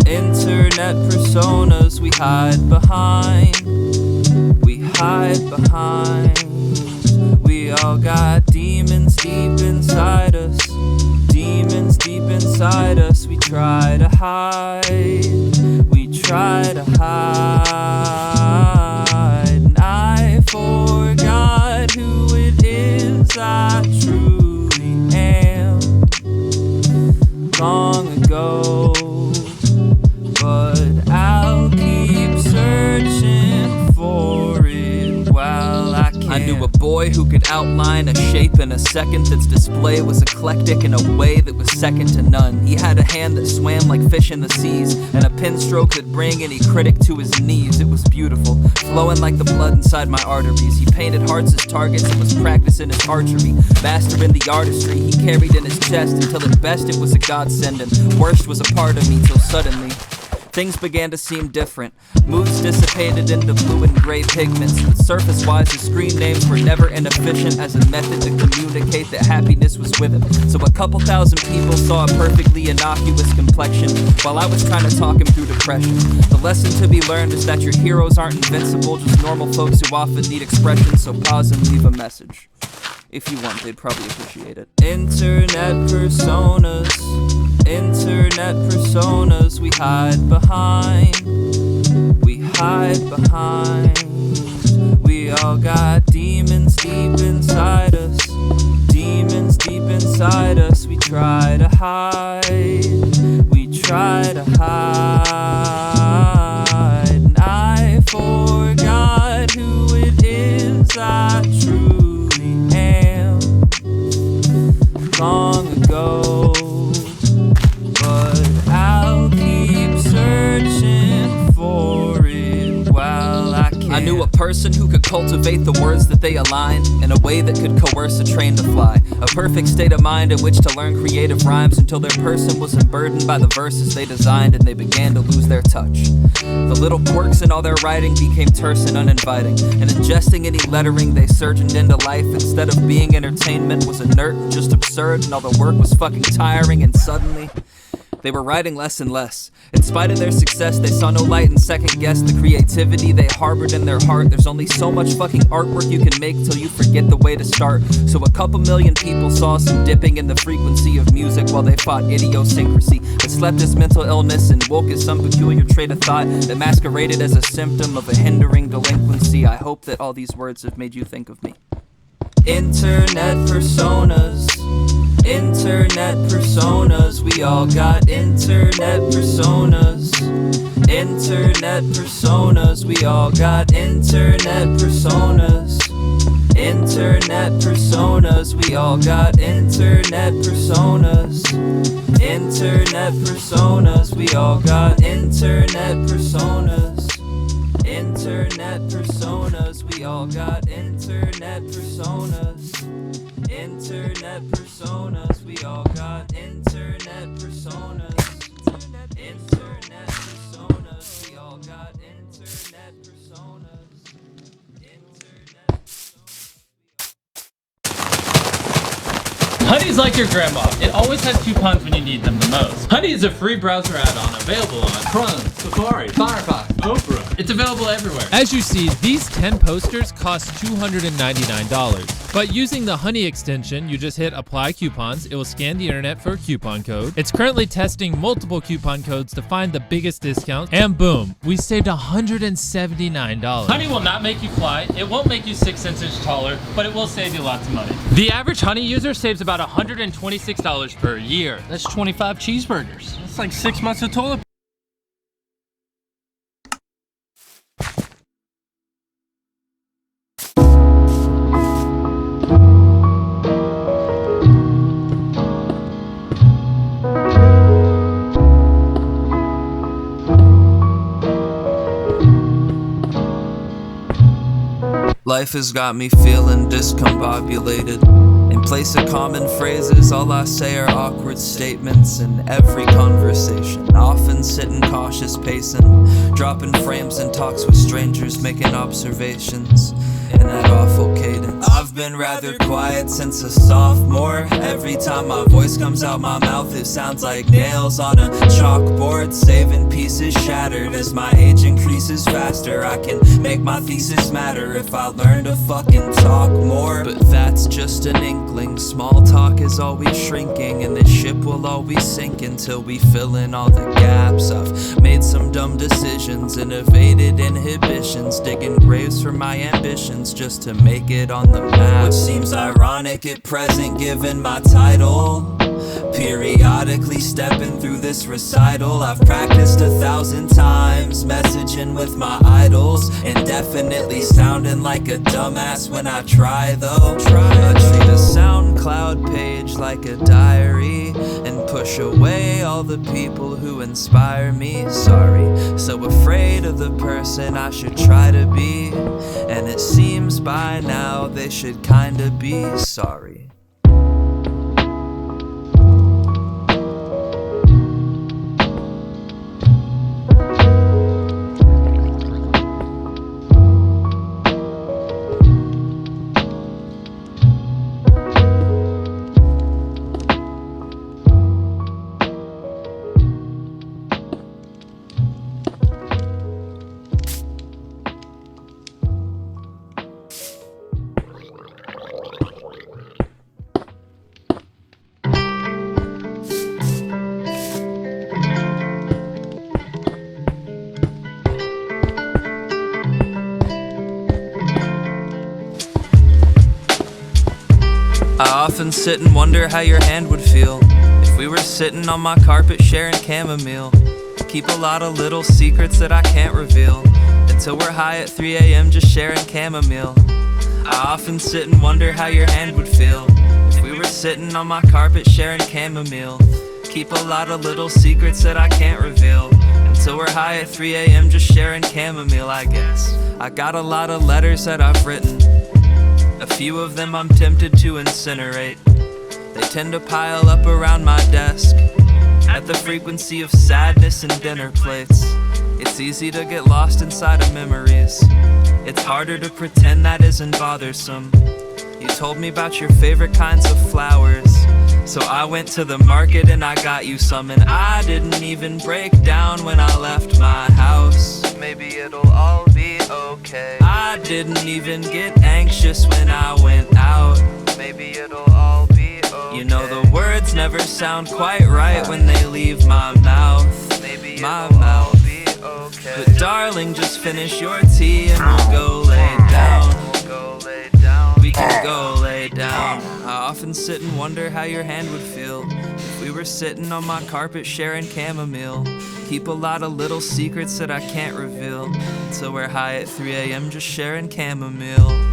Internet personas we hide behind. We all got demons deep inside us. We try to hide. And I forgot who it is I truly am long ago. But I'll keep searching for it while I can. I knew a boy who could outline a shape in a second. That's display was eclectic in a way that was second to none. He had a hand that swam like fish in the seas, and a pen stroke that bring any critic to his knees. It was beautiful, flowing like the blood inside my arteries. He painted hearts as targets and was practicing his archery. Master in the artistry he carried in his chest, until at best it was a godsend, and worst was a part of me till suddenly things began to seem different. Moods dissipated into blue and gray pigments, but surface-wise his screen names were never inefficient as a method to communicate that happiness was with him. So a couple thousand people saw a perfectly innocuous complexion, while I was trying to talk him through depression. The lesson to be learned is that your heroes aren't invincible, just normal folks who often need expression. So pause and leave a message. If you want, they'd probably appreciate it. Internet personas we hide behind. We all got demons deep inside us. We try to hide. And I forgot who it is I truly am long ago. But I'll keep searching for it while I can. I knew a person who could cultivate the words that they aligned in a way that could coerce a train to fly. A perfect state of mind in which to learn creative rhymes until their person wasn't burdened by the verses they designed and they began to lose their touch. The little quirks in all their writing became terse and uninviting, and ingesting any lettering they surgeoned into life instead of being entertainment was inert and just absurd, and all the work was fucking tiring. And suddenly they were writing less and less. In spite of their success, they saw no light and second guessed the creativity they harbored in their heart. There's only so much fucking artwork you can make till you forget the way to start. So a couple million people saw some dipping in the frequency of music while they fought idiosyncrasy that slept as mental illness and woke as some peculiar trait of thought that masqueraded as a symptom of a hindering delinquency. I hope that all these words have made you think of me. Internet personas, we all got internet personas. We all got internet personas. We all got internet personas. We all got internet personas. We all got internet personas. We all got internet personas. We all got internet personas. Honey's like your grandma. It always has coupons when you need them the most. Honey is a free browser add-on available on Chrome, Safari, Firefox, Opera. It's available everywhere. As you see, these 10 posters cost $299. But using the Honey extension, you just hit apply coupons. It will scan the internet for a coupon code. It's currently testing multiple coupon codes to find the biggest discount. And boom, we saved $179. Honey will not make you fly. It won't make you 6 inches taller, but it will save you lots of money. The average Honey user saves about $126 per year. That's 25 cheeseburgers. That's like 6 months of toilet. Life has got me feeling discombobulated. In place of common phrases, all I say are awkward statements in every conversation. Often sitting cautious pacing, dropping frames in talks with strangers, making observations in that awful cadence. I've been rather quiet since a sophomore. Every time my voice comes out my mouth, it sounds like nails on a chalkboard. Saving pieces shattered as my age increases faster. I can make my thesis matter if I learn to fucking talk more. But that's just an inkling. Small talk is always shrinking, and this ship will always sink until we fill in all the gaps. I've made some dumb decisions and evaded inhibitions, digging graves for my ambitions just to make it on the map. Which seems ironic at present given my title. Periodically stepping through this recital, I've practiced 1,000 times messaging with my idols, and definitely sounding like a dumbass when I try though. I treat a SoundCloud page like a diary and push away all the people who inspire me. Sorry, so afraid of the person I should try to be, and it seems by now they should kinda be sorry. I often sit and wonder how your hand would feel if we were sitting on my carpet sharing chamomile. Keep a lot of little secrets that I can't reveal until we're high at 3 a.m. just sharing chamomile. I often sit and wonder how your hand would feel if we were sitting on my carpet sharing chamomile. Keep a lot of little secrets that I can't reveal until we're high at 3 a.m. just sharing chamomile, I guess. I got a lot of letters that I've written. A few of them I'm tempted to incinerate. They tend to pile up around my desk at the frequency of sadness and dinner plates. It's easy to get lost inside of memories. It's harder to pretend that isn't bothersome. You told me about your favorite kinds of flowers, so I went to the market and I got you some, and I didn't even break down when I left my house. Maybe it'll all be okay. I didn't even get anxious when I went out. Maybe it'll all be okay. You know the words never sound quite right when they leave my mouth. Maybe my mouth. All be okay. But darling, just finish your tea and we'll go lay down. We can go lay down. I often sit and wonder how your hand would feel if we were sitting on my carpet sharing chamomile. Keep a lot of little secrets that I can't reveal until we're high at 3 a.m. just sharing chamomile.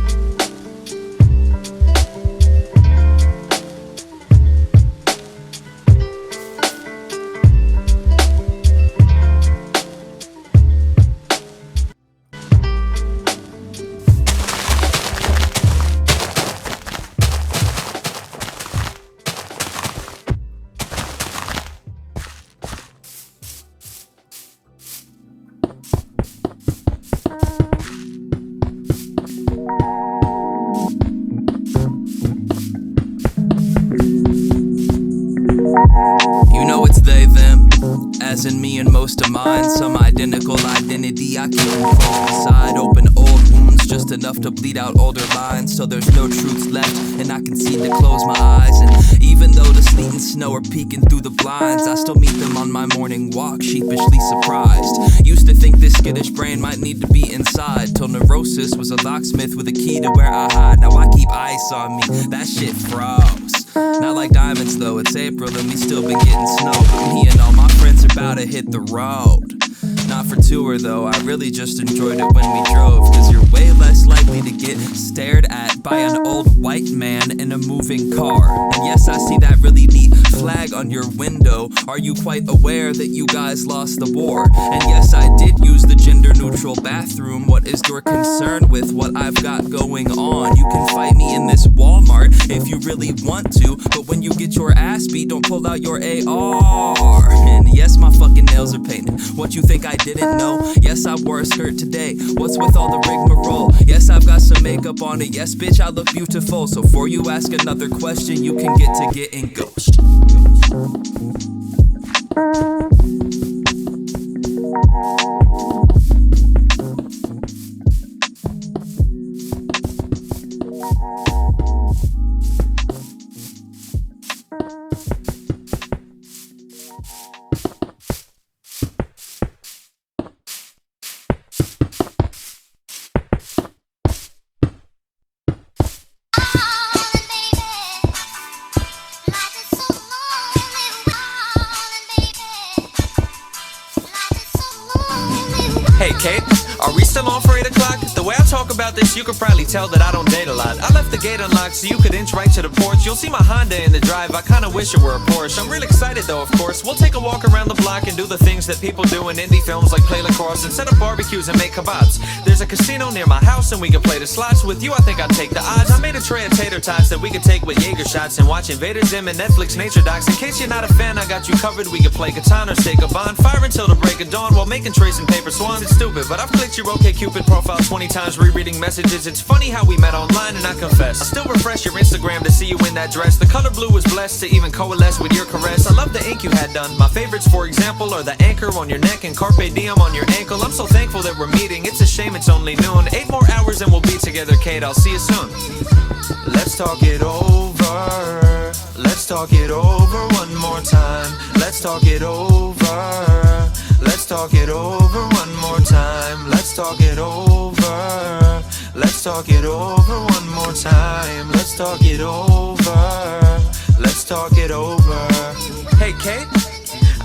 You know it's they, them, as in me and most of mine. Some identical identity I keep inside. Open old wounds just enough to bleed out older lines, so there's no truth left and I can seem to close my eyes. And even though the sleet and snow are peeking through the blinds, I still meet them on my morning walk, sheepishly surprised. Used to think this skittish brain might need to be inside, till neurosis was a locksmith with a key to where I hide. Now I keep ice on me, that shit froze. Not like diamonds though, it's April and we still been getting snow. Me and all my friends are about to hit the road. Not for tour though, I really just enjoyed it when we drove, cause you're way less likely to get stared at by an old white man in a moving car. And yes, I see that really neat flag on your window. Are you quite aware that you guys lost the war? And yes, I did use the gender neutral bathroom. What is your concern with what I've got going on? You can fight me in this Walmart if you really want to. But when you get your ass beat, don't pull out your AR. And yes, my fucking nails are painted. What you think I didn't know? Yes, I wore a skirt today. What's with all the rigmarole? Yes, I've got some makeup on it. Yes, bitch, I look beautiful. So before you ask another question, you can get to getting ghost. Hey Kate, are we still on for 8 o'clock? The way I talk about this, you could probably tell that I don't date a lot. I left the gate unlocked so you could inch right to the porch. You'll see my Honda in the drive, I kinda wish it were a Porsche. I'm real excited though, of course. We'll take a walk around the block and do the things that people do in indie films, like play lacrosse and set up barbecues and make kebabs. There's a casino near my house and we can play the slots. With you I think I'd take the odds. I made a tray of tater tots that we could take with Jaeger shots and watch Invader Zim and Netflix nature docs. In case you're not a fan, I got you covered. We could play Catan or stake a bonfire until the break of dawn while making trays and paper swans. It's stupid, but I've clicked your OkCupid profile 20 times rereading messages. It's funny how we met online, and I confess I still refresh your Instagram to see you in that dress. The color blue was blessed to even coalesce with your caress. I love the ink you had done. My favorites, for example, are the anchor on your neck and carpe diem on your ankle. I'm so thankful that we're meeting. It's a shame it's only noon. 8 more hours and we'll be together, Kate. I'll see you soon. Let's talk it over. Let's talk it over one more time. Let's talk it over. Let's talk it over one more time. Let's talk it over. Let's talk it over one more time. Let's talk it over. Let's talk it over. Hey Kate,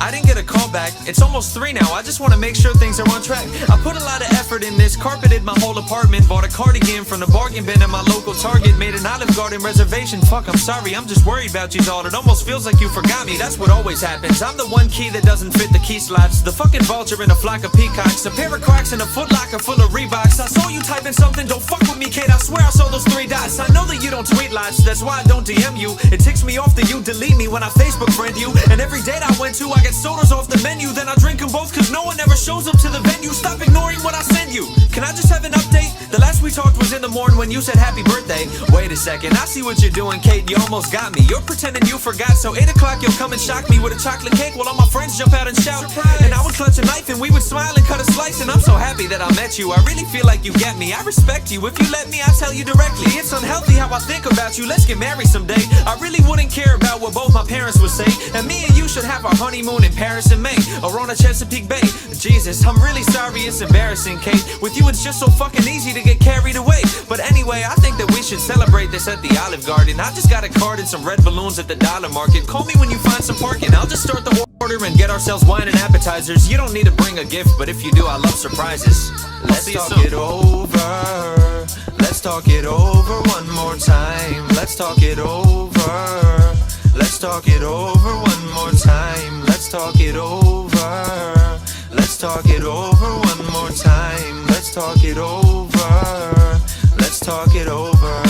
I didn't get a call back. It's almost 3 now. I just want to make sure things are on track. I put a lot of effort in this. Carpeted my whole apartment. Bought a cardigan from the bargain bin at my local Target. Made an Olive Garden reservation. Fuck, I'm sorry. I'm just worried about you all. It almost feels like you forgot me. That's what always happens. I'm the one key that doesn't fit the key slots. The fucking vulture in a flock of peacocks. A pair of Crocs and a Foot Locker full of Reeboks. I saw you typing something. Don't fuck with me, Kate. I swear I saw those 3 dots. I know that you don't tweet lots. That's why I don't DM you. It ticks me off that you delete me when I Facebook friend you. And every date I went to, I get sodas off the menu. Then I drink them both cause no one ever shows up to the venue. Stop ignoring what I send you. Can I just have an update? The last we talked was in the morning when you said happy birthday. Wait a second, I see what you're doing, Kate. You almost got me. You're pretending you forgot. So 8 o'clock you'll come and shock me with a chocolate cake while all my friends jump out and shout. Surprise. And I would clutch a knife and we would smile and cut a slice. And I'm so happy that I met you. I really feel like you get me. I respect you. If you let me, I'll tell you directly. It's unhealthy how I think about you. Let's get married someday. I really wouldn't care about what both my parents would say. And me and you should have our honeymoon in Paris in May, or on a Chesapeake Bay. Jesus, I'm really sorry, it's embarrassing, Kate. With you it's just so fucking easy to get carried away. But anyway, I think that we should celebrate this at the Olive Garden. I just got a card and some red balloons at the dollar market. Call me when you find some parking. I'll just start the order and get ourselves wine and appetizers. You don't need to bring a gift, but if you do, I love surprises. Let's talk it over. Let's talk it over one more time. Let's talk it over. Let's talk it over one more time. Let's talk it over. Let's talk it over one more time. Let's talk it over. Let's talk it over.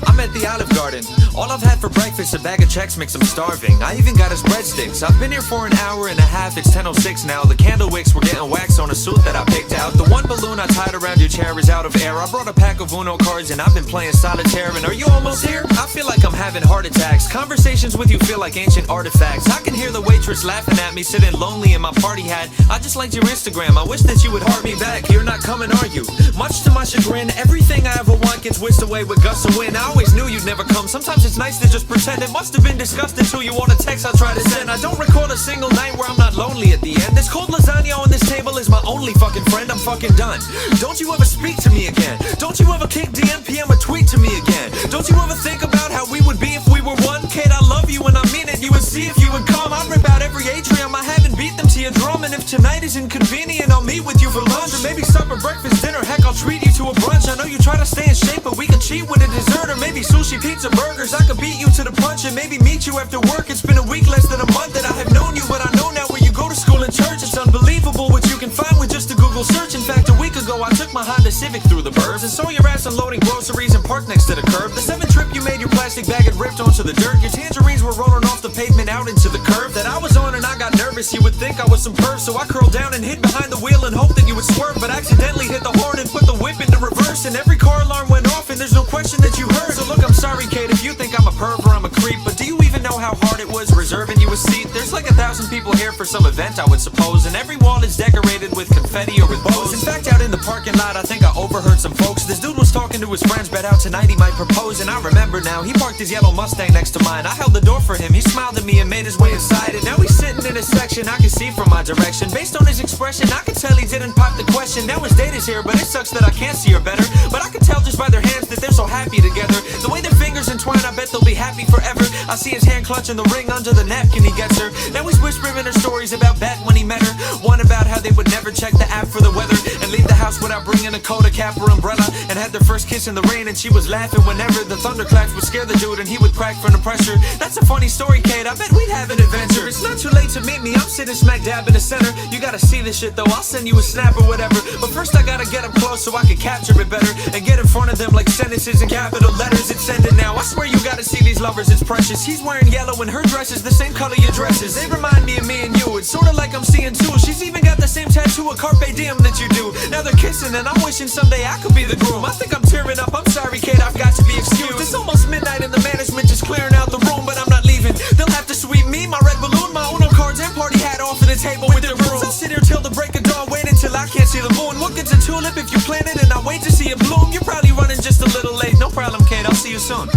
I'm at the Olive Garden. All I've had for breakfast, a bag of Chex Mix, I'm starving. I even got his breadsticks. I've been here for an hour and a half, it's 10:06 now. The candle wicks were getting wax on a suit that I picked out. The one balloon I tied around your chair is out of air. I brought a pack of Uno cards and I've been playing solitaire. And are you almost here? I feel like I'm having heart attacks. Conversations with you feel like ancient artifacts. I can hear the waitress laughing at me, sitting lonely in my party hat. I just liked your Instagram, I wish that you would heart me back. You're not coming, are you? Much to my chagrin, everything I ever want gets whisked away with gusts of wind. I always knew you'd never come. Sometimes it's nice to just pretend. It must have been disgusting to you on a text I tried to send. I don't recall a single night where I'm not lonely at the end. This cold lasagna on this table is my only fucking friend. I'm fucking done. Don't you ever speak to me again. Don't you ever kick DM, PM, or tweet to me again. Don't you ever think about how we would be if we were one. Kate, I love you and I mean it. You would see if you would come. I'd rip out every atrium I haven't beat them to your drum. And if tonight is inconvenient, I'll meet with you for lunch. Or maybe supper, breakfast, dinner. Heck, I'll treat you to a brunch. I know you try to stay in shape, but we could cheat with a dessert. Or maybe sushi, pizza, burgers. I could beat you to the punch and maybe meet you after work. It's been a week, less than a month that I have known you, but I know now where you go to school and church. It's unbelievable what you can find with just a Google search. In fact, a week ago I took my Honda Civic through the burbs and saw your ass unloading groceries and parked next to the curb. The 7th trip you made your plastic plastic bag had ripped onto the dirt. Your tangerines were rolling off the pavement out into the curve that I was on, and I got nervous. You would think I was some perv, so I curled down and hid behind the wheel and hoped that you would swerve, but accidentally hit the horn and put the whip into reverse, and every car alarm went off and there's no question that you heard. So look, I'm sorry, Kate, if you think I'm a perv or I'm a creep, but do you even know how hard it was reserving you a seat? There's like 1,000 people here for some event, I would suppose, and every wall is decorated with confetti or with bows. In fact, out in the parking lot, I think I overheard some folks. This dude was talking to his friends, bet out tonight he might propose, and I remember now, he parked his yellow Mustang next to mine. I held the door for him, he smiled at me and made his way inside, and now he's sitting in a section I can see from my direction. Based on his expression, I could tell he didn't pop the question. Now his date is here, but it sucks that I can't see her better, but I can tell just by their hands that they're so happy together. The way their fingers entwine, I bet they'll be happy forever. I see his hand clutching the ring under the napkin he gets her. Now he's whispering her stories about back when he met her. One about how they would never check the app for the weather and leave the house without bringing a coat, a cap, or umbrella, and had their first kiss in the rain, and she was laughing whenever the thunderclaps would scare the dude and he would crack from the pressure. That's a funny story, Kate, I bet we'd have an adventure. It's not too late to meet me, I'm sitting smack dab in the center. You gotta see this shit though, I'll send you a snap or whatever, but first I gotta get up close so I can capture it better and get in front of them like sentences in capital letters. It's sending now, I swear you gotta see these lovers, it's precious. He's wearing yellow and her dress is the same color your dress is. They remind me of me and you, it's sorta like I'm seeing two. She's even got the same tattoo of Carpe Diem that you do. Now they're kissing and I'm wishing someday I could be the groom. I think I'm tearing up, I'm sorry Kate, I've got to be excused. It's almost midnight and the management just clearing out the room, but I'm not leaving. They'll have to sweep me, my red balloon, my Uno cards and party hat off of the table with their brooms. I'll sit here till the break of dawn, wait until I can't see the moon. What gets a tulip if you plant it and I wait to see it bloom? You're probably running just a little late, no problem Kate, I'll see you soon.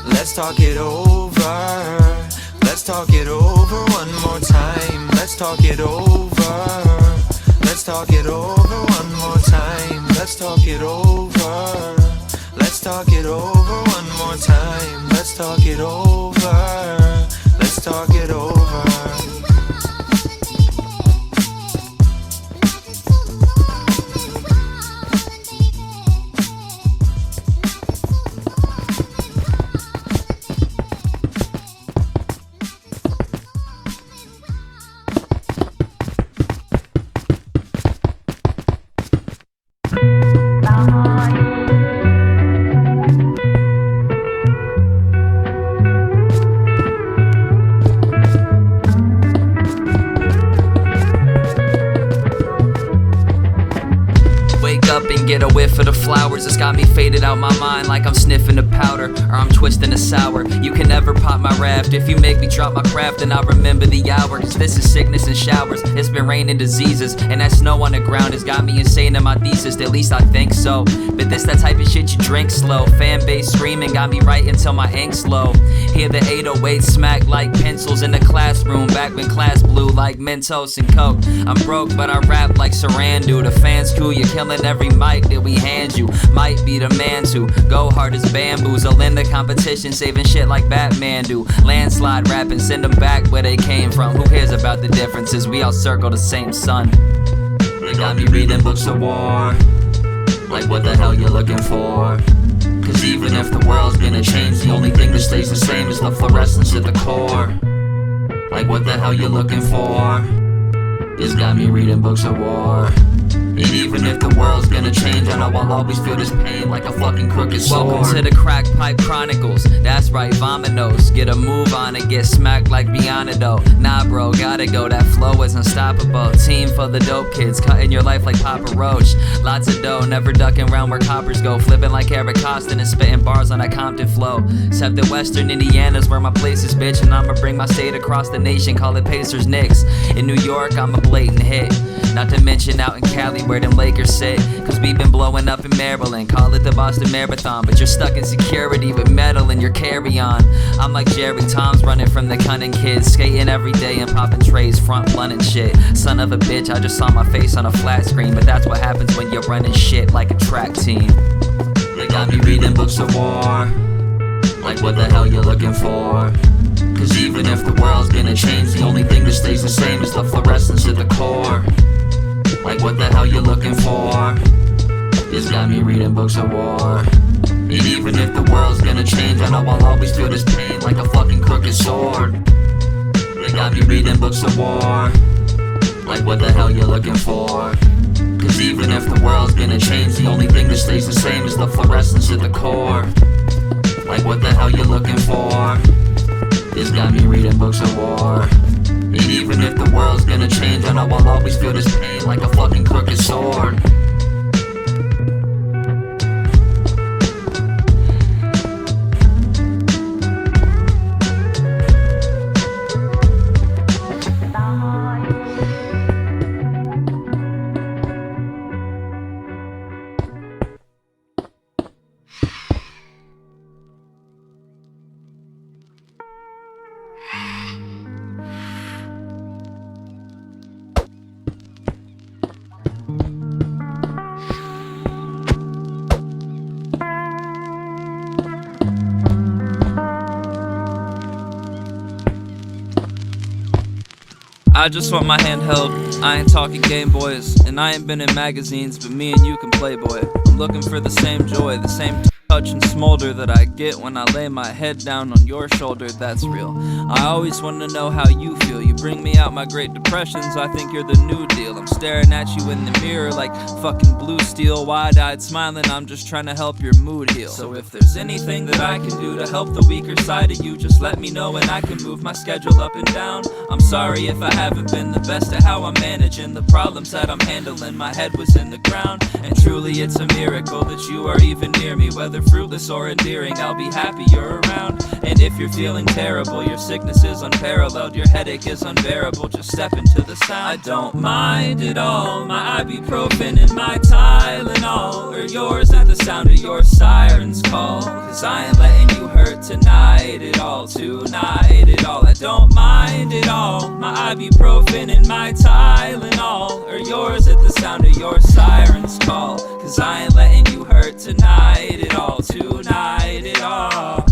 Let's talk it over. Let's talk it over one more time. Let's talk it over. Let's talk it over one more time. Let's talk it over. Let's talk it over one more time. Let's talk it over. Let's talk it over. Get a whiff of the flowers, it's got me faded out my mind like I'm sniffing the powder or I'm twisting the sour. You can never pop my raft if you make me drop my craft, and I'll remember the hour, cause this is sickness and showers. It's been raining diseases and that snow on the ground has got me insane in my thesis, at least I think so. But this that type of shit you drink slow. Fan base screaming got me right until my ink's low. Hear the 808 smack like pencils in the classroom back when class blew like Mentos and Coke. I'm broke but I rap like Sarandu. The fans cool, you're killing every mic that we hand you. Might be the man to go hard as bamboozle in the competition, saving shit like Batman do. Landslide rapping, send them back where they came from. Who cares about the differences? We all circle the same sun. They got me reading books of war, like what the hell you looking for? Cause even if the world's gonna change, the only thing that stays the same is the fluorescence at the core. Like what the hell you looking for? This got me reading books of war. And even if the world's gonna change, I know I'll always feel this pain like a fucking crooked sword. Welcome to the Crack Pipe Chronicles. That's right, Vominos. Get a move on and get smacked like Bionado. Nah bro, gotta go, that flow is unstoppable. Team for the dope kids, cutting your life like Papa Roach. Lots of dough, never ducking around where coppers go. Flipping like Eric Costin and spitting bars on a Compton flow. Except that Western Indiana's where my place is, bitch. And I'ma bring my state across the nation, call it Pacers Knicks. In New York, I'm a blatant hit. Not to mention out in Cali where them Lakers sit. Cause we been blowing up in Maryland, call it the Boston Marathon. But you're stuck in security with metal in your carry-on. I'm like Jerry Toms running from the cunning kids, skating every day and popping trays, front blunt and shit. Son of a bitch, I just saw my face on a flat screen. But that's what happens when you're running shit like a track team. They got me reading books of war, like what the hell you looking for? Cause even if the world's gonna change, the only thing that stays the same is the fluorescence at the core. Like what the hell you looking for? This got me reading books of war. And even if the world's gonna change, I know I'll always feel this pain like a fucking crooked sword. They got me reading books of war. Like what the hell you looking for? Cause even if the world's gonna change, the only thing that stays the same is the fluorescence at the core. Like what the hell you looking for? This got me reading books of war. And even if the world's gonna change, I know I'll always feel this pain like a fucking crooked sword. I just want my hand held, I ain't talking Game Boys, and I ain't been in magazines, but me and you can play, boy. I'm looking for the same joy, the same touch and smolder that I get when I lay my head down on your shoulder, that's real. I always want to know how you feel, you bring me out my great depressions, I think you're the new deal. I'm staring at you in the mirror like fucking blue steel, wide-eyed smiling, I'm just trying to help your mood heal. So if there's anything that I can do to help the weaker side of you, just let me know and I can move my schedule up and down. I'm sorry if I haven't been the best at how I'm managing the problems that I'm handling, my head was in the ground, and truly it's a miracle that you are even near me. Whether fruitless or endearing, I'll be happy you're around. And if you're feeling terrible, your sickness is unparalleled, your headache is unbearable, just step into the sound. I don't mind at all, my ibuprofen and my Tylenol are yours at the sound of your siren's call. Cause I ain't letting you hurt tonight at all, tonight at all. I don't mind at all, my ibuprofen and my Tylenol are yours at the sound of your siren's call. Cause I ain't letting you hurt tonight at all, tonight at all.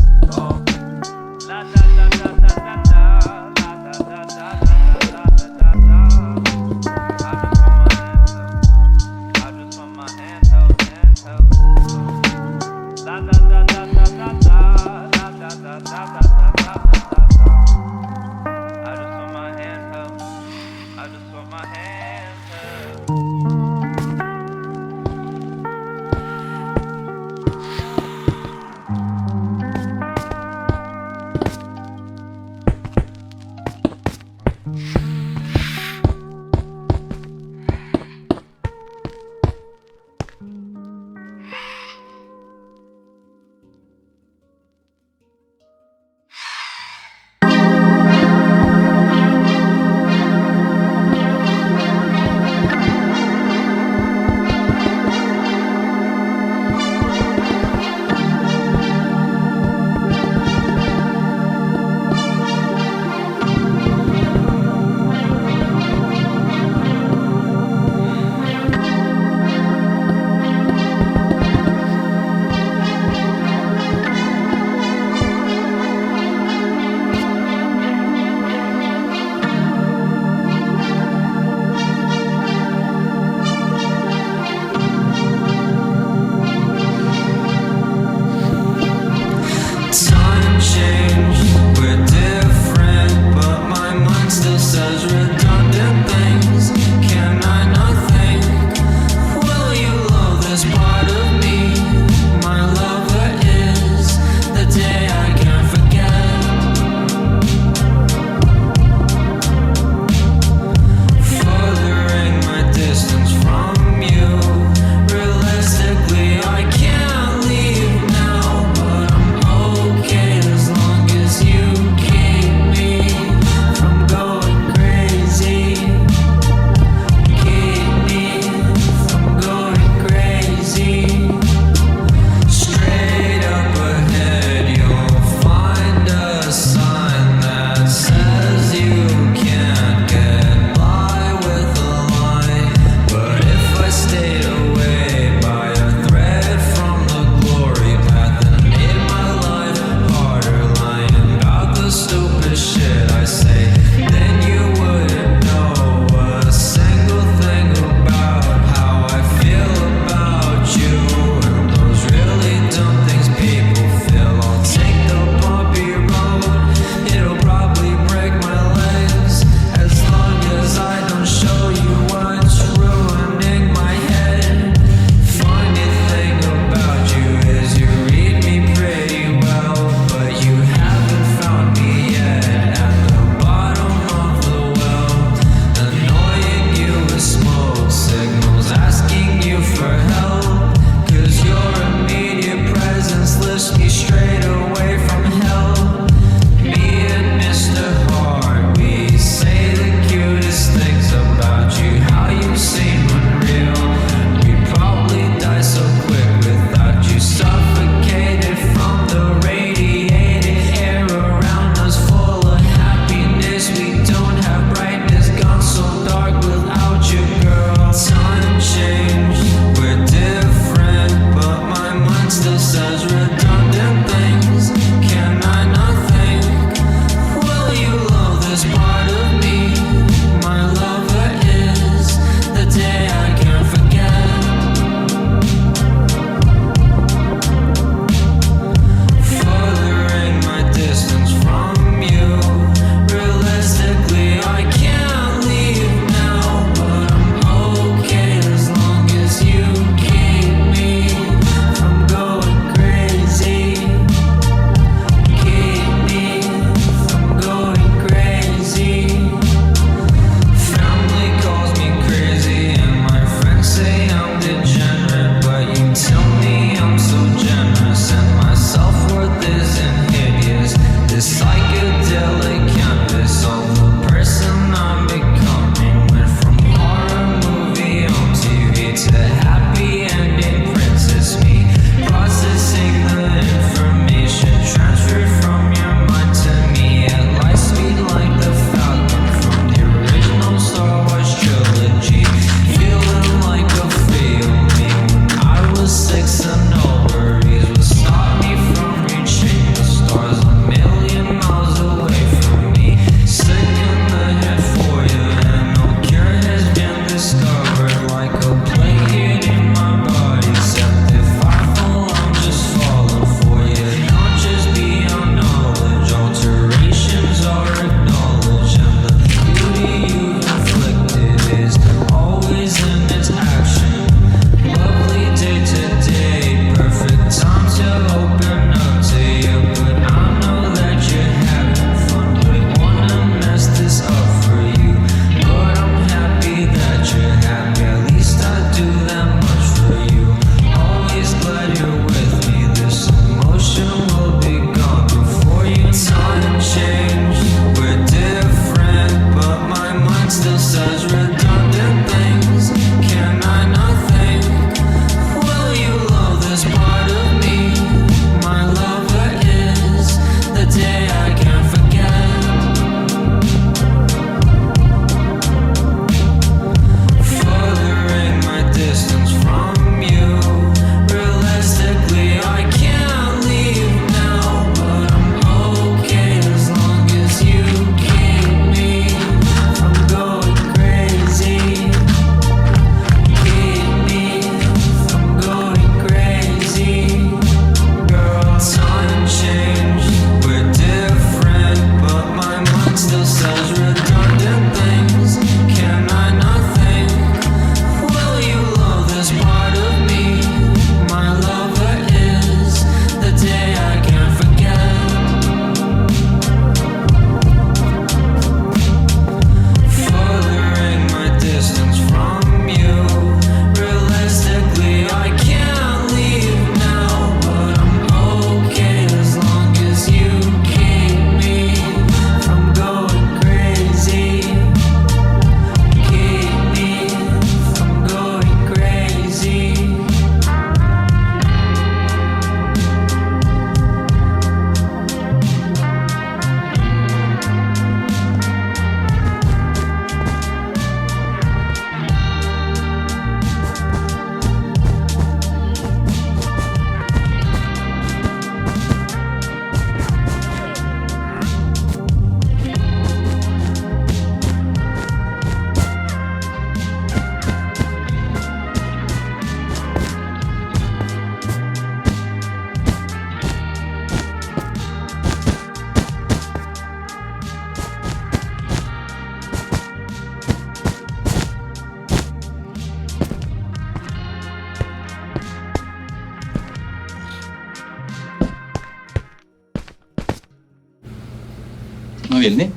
Vad vill ni?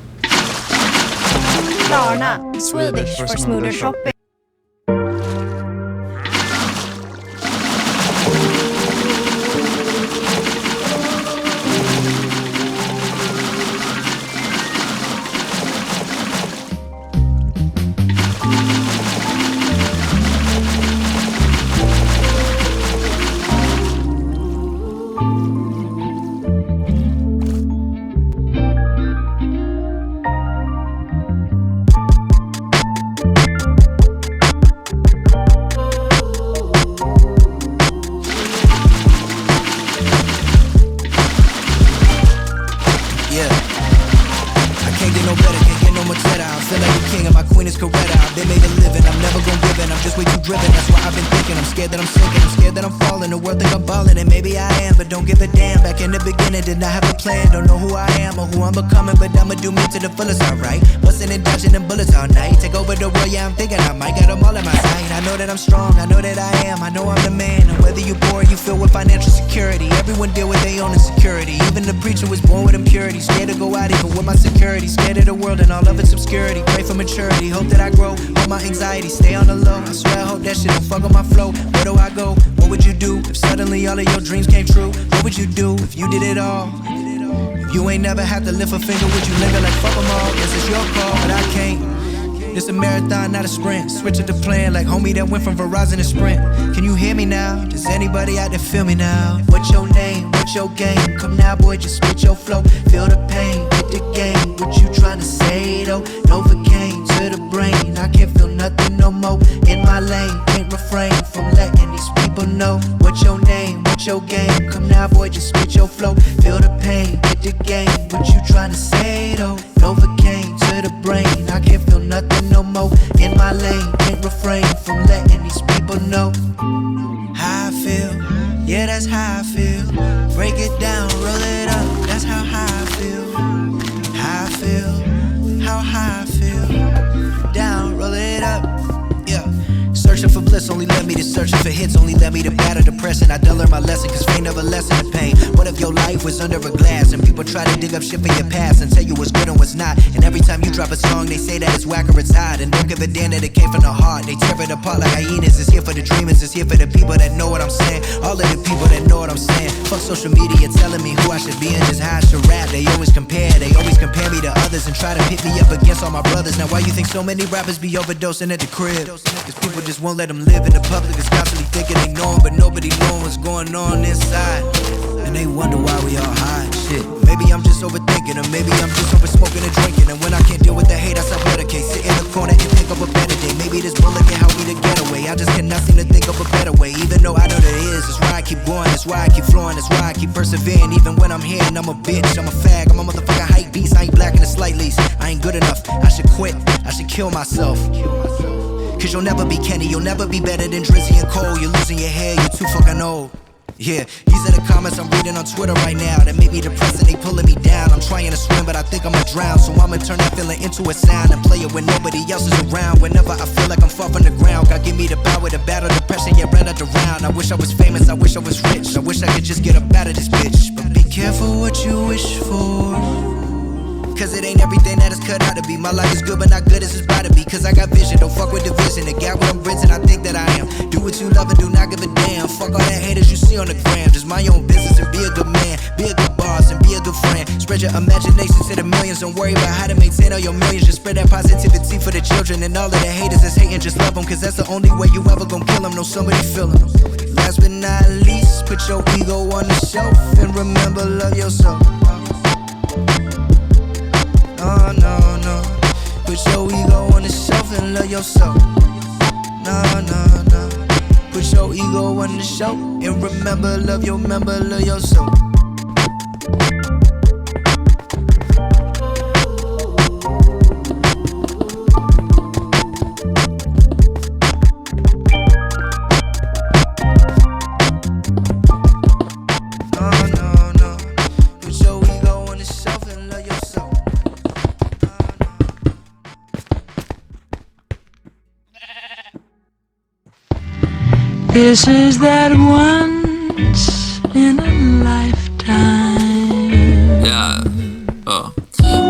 Klarna, Swedish for smoother shopping. Scared that I'm sinking, I'm scared that I'm falling. The world think I'm balling, and maybe I am, but don't give a damn. Back in the beginning, did not have a plan. Don't know who I am or who I'm becoming, but I'ma do me to the fullest, alright. Bustin' and dodging them bullets all night. Take over the world, yeah, I'm thinking I might got them all in my sight. I know that I'm strong, I know that I am, I know I'm the man. And whether you poor or you filled with financial security, everyone deal with their own insecurity. Even the preacher was born with impurity. Scared to go out even with my security. Scared of the world and all of its obscurity. Pray for maturity, hope that I grow. Hold my anxiety, stay on the low. I swear I hope that shit don't fuck on my flow. Where do I go? What would you do if suddenly all of your dreams came true? What would you do if you did it all? If you ain't never had to lift a finger, would you linger like fuck them all? Guess it's your call, but I can't. It's a marathon, not a sprint. Switch up the plan like homie that went from Verizon to Sprint. Can you hear me now? Does anybody out there feel me now? What's your name? What's your game? Come now, boy, just spit your flow. Feel the pain, hit the game. What you tryna say though? Novocaine to the brain. I can't feel nothing no more. In my lane, can't refrain from letting these people know. What's your name? What's your game? Come now, boy, just spit your flow. Feel the pain, hit the game. What you tryna say though? Novocaine to the brain. I can't feel nothing no more. In my lane, can't refrain from letting these people know how I feel. Yeah, that's how I feel. Break it down, roll it up. That's how high I feel. How I feel. How high I feel. Down, roll it up. Yeah. Searching for bliss only led me to searching for hits. Only led me to battle depression. I done learned my lesson, cause fame never lessen the pain. What if your life was under a glass and people try to dig up shit for your past and tell you what's good and what's not? And every time you drop a song, they say that it's whack or it's hot. And don't give a damn that it came from the heart. They tear it apart like hyenas. It's here for the dreamers, it's here for the people that know what I'm saying. All of the people that know what I'm saying. Fuck social media telling me who I should be and just how I should rap. They always compare me to others and try to pit me up against all my brothers. Now why you think so many rappers be overdosing at the crib? Cause people just won't let them live in the public. Is constantly thinking they know them, but nobody knowing what's going on inside. And they wonder why we all hide. Shit, maybe I'm just overthinking, or maybe I'm just over smoking and drinking. And when I can't deal with the hate, I self-medicate. Sit in the corner and think of a better day. Maybe this bullet can help me to get away. I just cannot seem to think of a better way. Even though I know that it is, that's why I keep going, that's why I keep flowing, that's why I keep persevering. Even when I'm here and I'm a bitch, I'm a fag, I'm a motherfucking hype beast. I ain't black in the slight least, I ain't good enough. I should quit, I should kill myself. Cause you'll never be Kenny, you'll never be better than Drizzy and Cole. You're losing your hair, you're too fucking old. Yeah, these are the comments I'm reading on Twitter right now that make me depressed and they pulling me down. I'm trying to swim, but I think I'ma drown. So I'ma turn that feeling into a sound and play it when nobody else is around. Whenever I feel like I'm far from the ground, God give me the power to battle depression, yeah, run out around. I wish I was famous, I wish I was rich, I wish I could just get up out of this bitch. But be careful what you wish for, cause it ain't everything that it's cut out to be. My life is good, but not good as it's about to be. Cause I got vision, don't fuck with division. The gap what I'm bridging, I think that I am. Do what you love and do not give a damn. Fuck all that haters you see on the gram. Just mind your own business and be a good man. Be a good boss and be a good friend. Spread your imagination to the millions. Don't worry about how to maintain all your millions. Just spread that positivity for the children. And all of the haters that's hating, just love them. Cause that's the only way you ever gon' kill them. Know somebody feel them. Last but not least, put your ego on the shelf. And remember, love yourself. No, no, no. Put your ego on the shelf and love yourself. No, no, no. Put your ego on the shelf and remember, love yourself. This is that once in a lifetime. Yeah.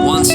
Once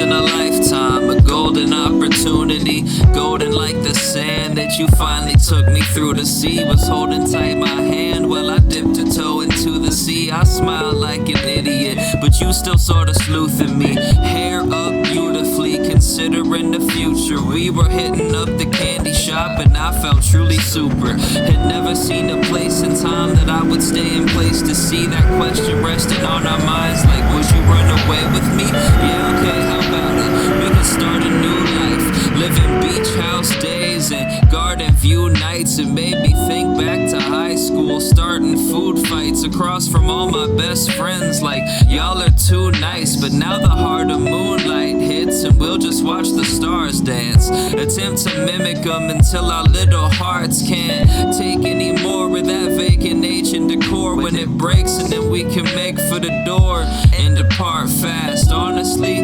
that you finally took me through the sea. Was holding tight my hand while I dipped a toe into the sea. I smiled like an idiot, but you still sorta sleuthing me. Hair up beautifully, considering the future. We were hitting up the candy shop and I felt truly super. Had never seen a place in time that I would stay in place to see that question resting on our minds. Like, would you run away with me? Yeah, okay, how about it? We could start a new life, living beach house days and garden view nights. It made me think back to high school, starting food fights across from all my best friends. Like, y'all are too nice, but now the heart of moonlight hits and we'll just watch the stars dance. Attempt to mimic them until our little hearts can't take any more of that vacant ancient decor. When it breaks and then we can make for the door and depart fast. Honestly,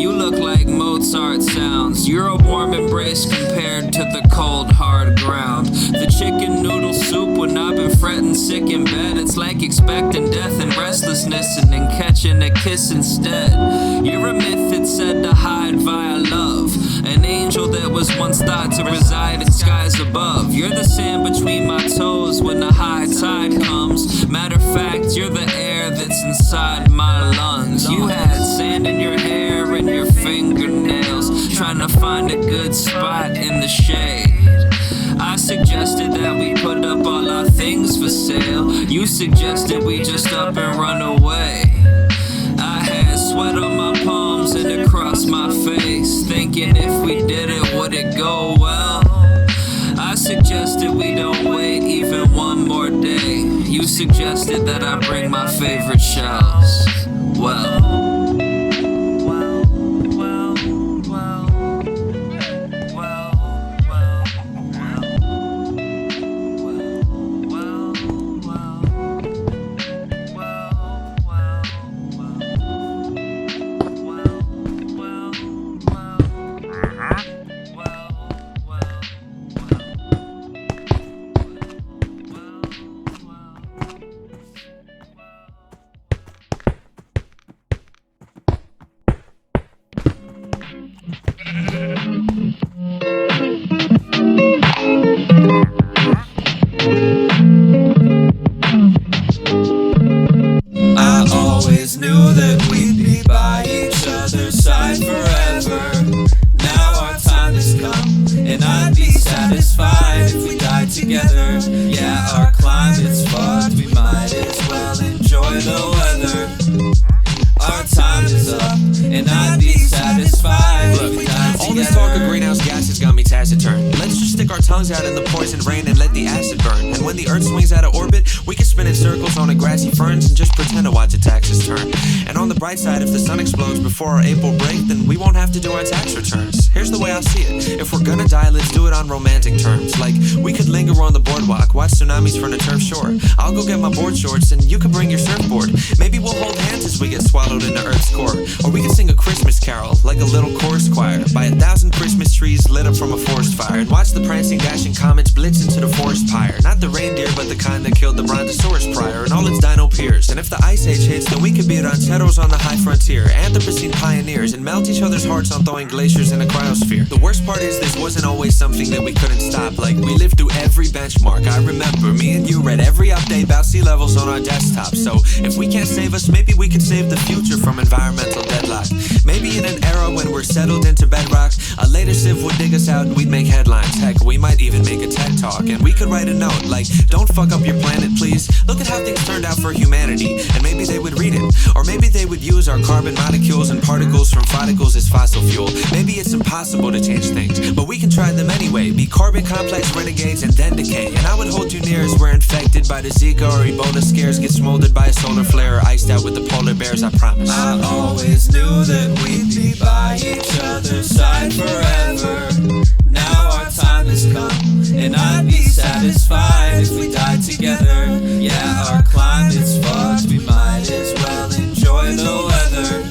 you look like Mozart sounds. You're a warm embrace compared to the cold hard ground. The chicken noodle soup when I've been fretting sick in bed. It's like expecting death and restlessness and then catching a kiss instead. You're a myth that's said to hide via love, an angel that was once thought to reside in skies above. You're the sand between my toes when the high tide comes. Matter of fact, you're the air that's inside my lungs. You had sand in your hair and your fingernails, trying to find a good spot in the shade. I suggested that we put up all our things for sale. You suggested we just up and run away. I had sweat on my palms and across my face, thinking if we did it, would it go well? I suggested we don't wait even one more day. You suggested that I bring my favorite shells. Well, together. Yeah, our climate's fucked, we might as well enjoy the weather. Our time is up, and I'd be satisfied. Look, all this talk of greenhouse gases got me taciturn. Let's just stick our tongues out in the poison rain and let the acid burn. And when the earth swings out of orbit, we can spin in circles on a grassy ferns and just pretend to watch the taxes turn. And on the bright side, if the sun explodes before our April break, then we won't have to do our tax returns. Here's the way I see it. If we're gonna die, let's do it on romantic terms. Like, we could linger on the boardwalk, watch tsunamis from the turf shore. I'll go get my board shorts and you can bring your surfboard. Maybe we'll hold hands as we get swallowed into Earth's core. Or we can sing a Christmas carol, like a little chorus choir, by 1,000 Christmas trees lit up from a forest fire. And watch the prancing, dashing comets blitz into the forest pyre. Not the reindeer, but the kind that killed the brontosaurus prior and all its dino peers. And if the ice age hits, then we could be rancheros on the high frontier, Anthropocene pioneers, and melt each other's hearts on thawing glaciers in a cryosphere. The worst part is this wasn't always something that we couldn't stop. Like, we lived through every benchmark. I remember me and you read every update about sea levels on our desktop. So if we can't save us, maybe we can save the future from environmental deadlock. Maybe in an era when we're settled into bedrock, a later civ would dig us out and we'd make headlines. Heck, we might even make a TED Talk. And we could write a note like, don't fuck up your planet, please. Look at how things turned out for humanity. And maybe they would read it. Or maybe they would use our carbon molecules and particles from follicles as fossil fuel. Maybe it's impossible to change things, but we can try them anyway. Be carbon complex renegades and then decay. And I would hold you near as we're infected by the Zika or Ebola scares, get smoldered by a solar flare, or iced out with the polar bears, I promise. I always knew that we'd be by each other's side forever. Now our time has come, and I'd be satisfied if we died together. Yeah, our climate's fucked, we might as well enjoy the weather.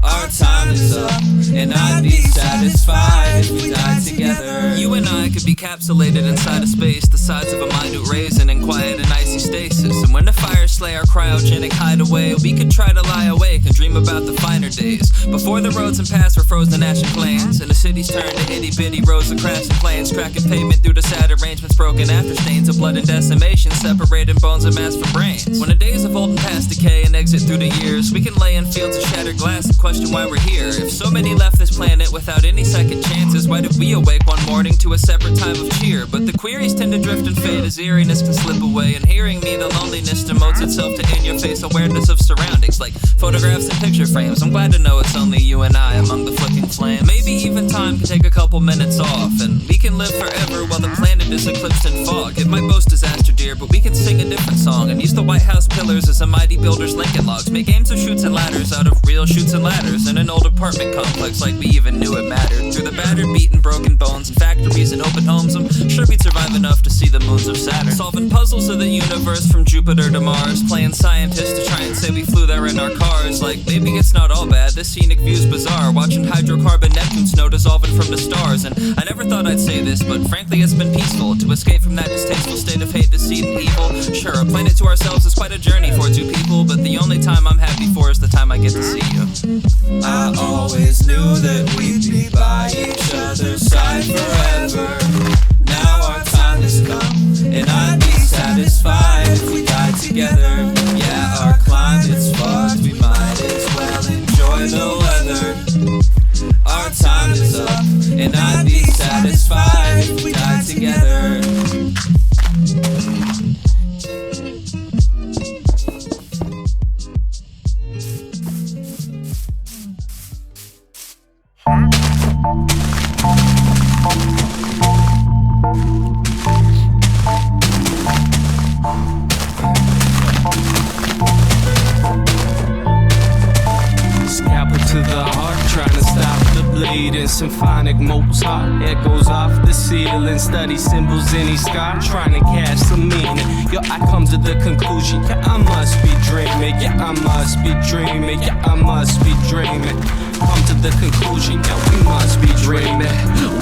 Our time is up, and I'd be satisfied if we died together. You and I could be capsulated inside a space the size of a minute raisin in quiet and icy stasis. And when the fires slay our cryo cryogenic hideaway, we could try to lie awake and dream about the finer days. Before the roads and paths were frozen ash and plains, and the cities turned to itty-bitty rows of crashing planes, cracking pavement due to sad arrangements, broken after stains of blood and decimation, separating bones and mass from brains. When the days of old and past decay and exit through the years, we can lay in fields of shattered glass and question why we're here. If so many left this planet without any second chances, why did we awake one morning to a separate time of cheer? But the queries tend to drift and fade as eeriness can slip away, and hearing me, the loneliness demotes itself to in-your-face awareness of surroundings, like photographs and picture frames. I'm glad to know it's only you and I among the flicking flame. Maybe even time can take a couple minutes off, and we can live forever while the planet is eclipsed in fog. It might boast disaster, dear, but we can sing a different song and use the White House pillars as a mighty builder's Lincoln logs. Make games of chutes and ladders out of real chutes and ladders in an old apartment complex like we even knew it mattered. Through the battered, beaten, broken bones and factories and open homes, I'm sure we'd survive enough to see the moons of Saturn. Solving puzzles of the universe from Jupiter to Mars, playing scientists to try and say we flew there in our cars. Like, maybe it's not all bad, this scenic view's bizarre, watching hydrocarbon Neptune snow dissolving from the stars. And I never thought I'd say this, but frankly it's been peaceful to escape from that distasteful state of hate, deceit, and evil. Sure, a planet to ourselves is quite a journey for two people, but the only time I'm happy for is the time I get to see you. I always knew that we'd be by each other's side forever. Now our time has come, and I'd be satisfied if we died together. Yeah, our climate's fucked, we might as well enjoy the weather. Our time is up, and I'd be satisfied if we died together. Scalpel to the heart, trying to stop the bleeding. Symphonic Mozart echoes off the ceiling. Study symbols in each sky, trying to catch some meaning. Yo, I come to the conclusion, yeah, I must be dreaming. Yeah, I must be dreaming. Yeah, I must be dreaming. Come to the conclusion, yeah, we must be dreaming.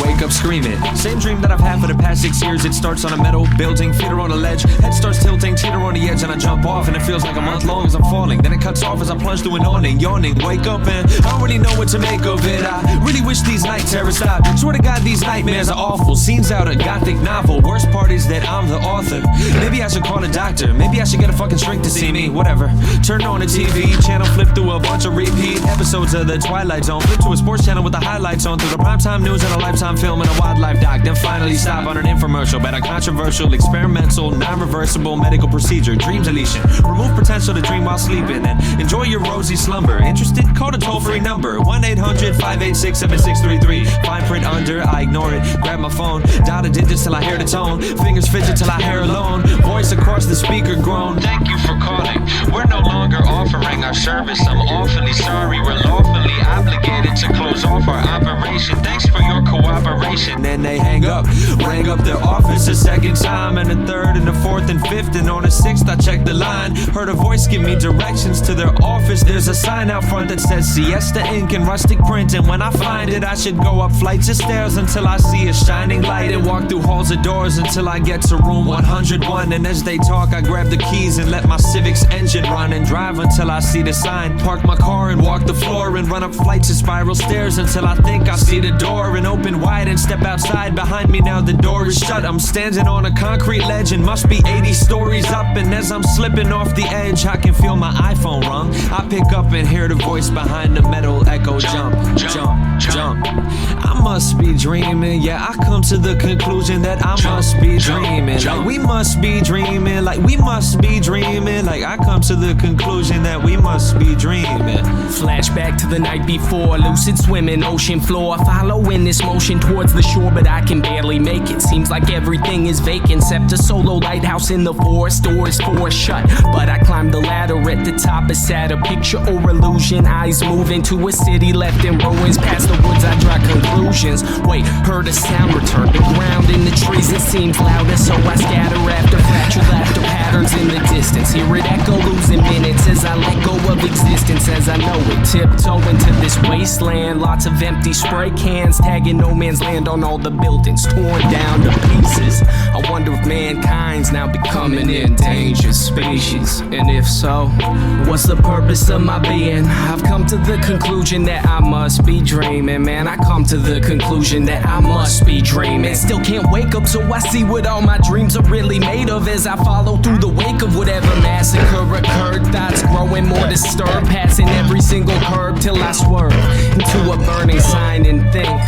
Wake up screaming. Same dream that I've had for the past 6 years. It starts on a metal building, feet are on a ledge, head starts tilting, teeter on the edge, and I jump off, and it feels like a month long as I'm falling. Then it cuts off as I plunge through an awning, yawning. Wake up and I don't really know what to make of it. I really wish these night terrors stopped. Swear to God, these nightmares are awful. Scenes out a gothic novel. Worst part is that I'm the author. Maybe I should call a doctor. Maybe I should get a fucking shrink to see me. Whatever. Turn on the TV channel, flip through a bunch of repeat episodes of the Twilight Zone. Flip to a sports channel with the highlights on, through the primetime news and a Lifetime film and a wildlife doc. Then finally stop on an infomercial about a controversial, experimental, non-reversible medical procedure. Dream deletion. Remove potential to dream while sleeping and enjoy your rosy slumber. Interested? Call the toll-free number 1-800-586-7633. Fine print under, I ignore it. Grab my phone, dial the digits till I hear the tone. Fingers fidget till I hear alone. Voice across the speaker groan. Thank you for calling. We're no longer offering our service. I'm awfully sorry. We're lawfully obligated to close off our operation. Thanks for your cooperation. Then they hang up. Rang up their office a second time, and a third, and a fourth, and fifth, and on a sixth I checked the line. Heard a voice give me directions to their office. There's a sign out front that says Siesta ink and rustic print, and when I find it I should go up flights of stairs until I see a shining light, and walk through halls of doors until I get to room 101. And as they talk I grab the keys and let my Civic's engine run, and drive until I see the sign. Park my car and walk the floor and run up flights of spiral stairs until I think I see the door, and open wide and step outside. Behind me now the door is shut. I'm standing on a concrete ledge and must be 80 stories up, and as I'm slipping off the edge I can feel my iPhone rung. I pick up and hear the voice behind the metal echo. Jump, jump, jump. I must be dreaming. Yeah, I come to the conclusion that I must be dreaming. Like we must be dreaming. Like we must be dreaming. Like I come to the conclusion that we must be dreaming. Flashback to the night before, lucid swimming, ocean floor. Following this motion towards the shore, but I can barely make it. Seems like everything is vacant, except a solo lighthouse in the forest. Doors forced shut, but I climb the ladder. At the top is sad, a picture or illusion. Eyes moving to a city left in ruins. Past the woods I draw conclusions. Wait, heard a sound return. The ground in the trees, it seems louder, so I scatter after fractured laughter patterns in the distance. Hear it echo, losing minutes as I let go of existence as I know it. Tiptoe into this wasteland. Lots of empty spray cans, tagging no man's land on all the buildings torn down to pieces. I wonder if mankind's now becoming an endangered species. And if so, what's the purpose of my being? I've come to the conclusion that I must be dreaming, man. I come to the conclusion that I must be dreaming. Still can't wake up, so I see what all my dreams are really made of as I follow through the wake of whatever massacre occurred. Thoughts growing more disturbed, passing every single curb till I swerve into a burning sign and think,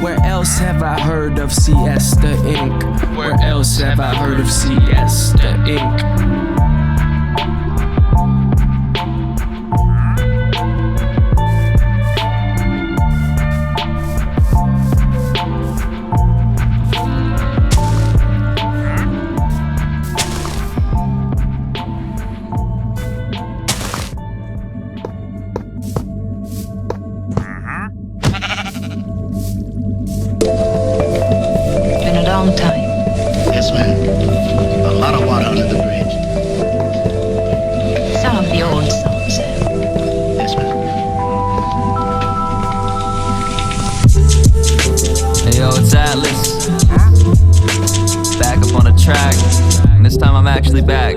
where else have I heard of Siesta Inc? Where else have I heard of Siesta Inc? Been a long time. Yes, ma'am. A lot of water under the bridge. Some of the old songs. Yes, ma'am. Hey yo, it's Atlas. Back up on the track. And this time I'm actually back.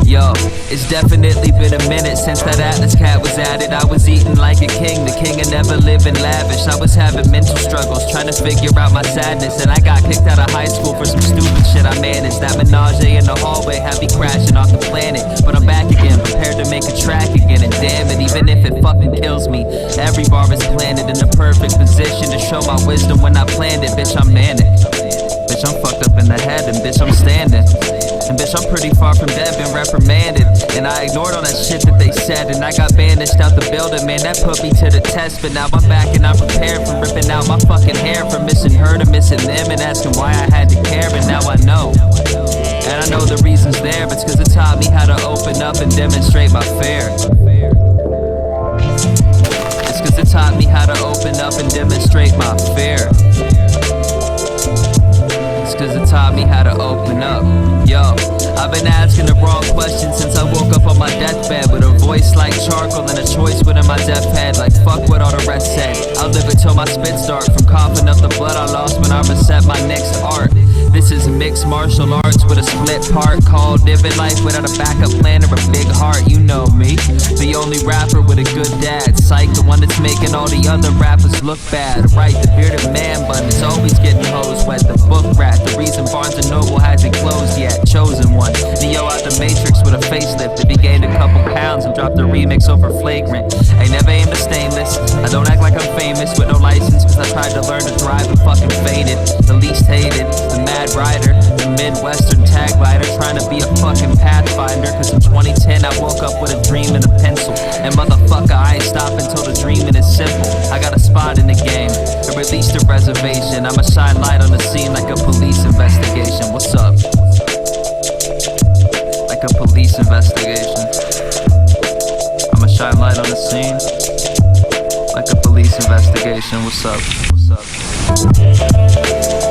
Yo, it's definitely been a minute since that Atlas cat was added. I was eating like a king, the king of never living lavish. I was having mental struggles, trying to figure out my sadness. And I got kicked out of high school for some stupid shit I managed. That menage in the hallway had me crashing off the planet. But I'm back again, prepared to make a track again. And damn it, even if it fucking kills me, every bar is planted in the perfect position to show my wisdom when I planned it. Bitch, I'm manic. Bitch, I'm fucked up in the head, and bitch, I'm standing. And bitch, I'm pretty far from dead, been reprimanded. And I ignored all that shit that they said, and I got banished out the building, man, that put me to the test. But now I'm back and I'm prepared for ripping out my fucking hair, from missing her to missing them, and asking why I had to care. But now I know, and I know the reason's there, but it's cause it taught me how to open up and demonstrate my fear. It's cause it taught me how to open up and demonstrate my fear. It's cause it taught me how to open up. Yo, I've been asking the wrong questions since I woke up on my deathbed, with a voice like charcoal and a choice within my deaf head. Like fuck what all the rest said, I'll live it till my spit's dark, from coughing up the blood I lost when I reset my next art. This is mixed martial arts with a split part, called living life without a backup plan or a big heart. You know me, the only rapper with a good dad. Psych, the one that's making all the other rappers look bad. Right, the bearded man bun is always getting hosed wet. The book rat, the reason Barnes & Noble hasn't closed yet. Chosen one, Neo out the Matrix with a facelift. If he gained a couple pounds and dropped the remix over Flagrant. I never aim to stainless, I don't act like I'm famous with no license, cause I tried to learn to drive and fucking faded. The least hated, the mad rider, the Midwestern tag lighter, trying to be a fucking pathfinder. Cause in 2010 I woke up with a dream and a pencil, and motherfucker I ain't stopping till the dreaming is simple. I got a spot in the game, I released a reservation. I'ma shine light on the scene like a police investigation. What's up? Like a police investigation. I'ma shine light on the scene like a police investigation. What's up? What's up?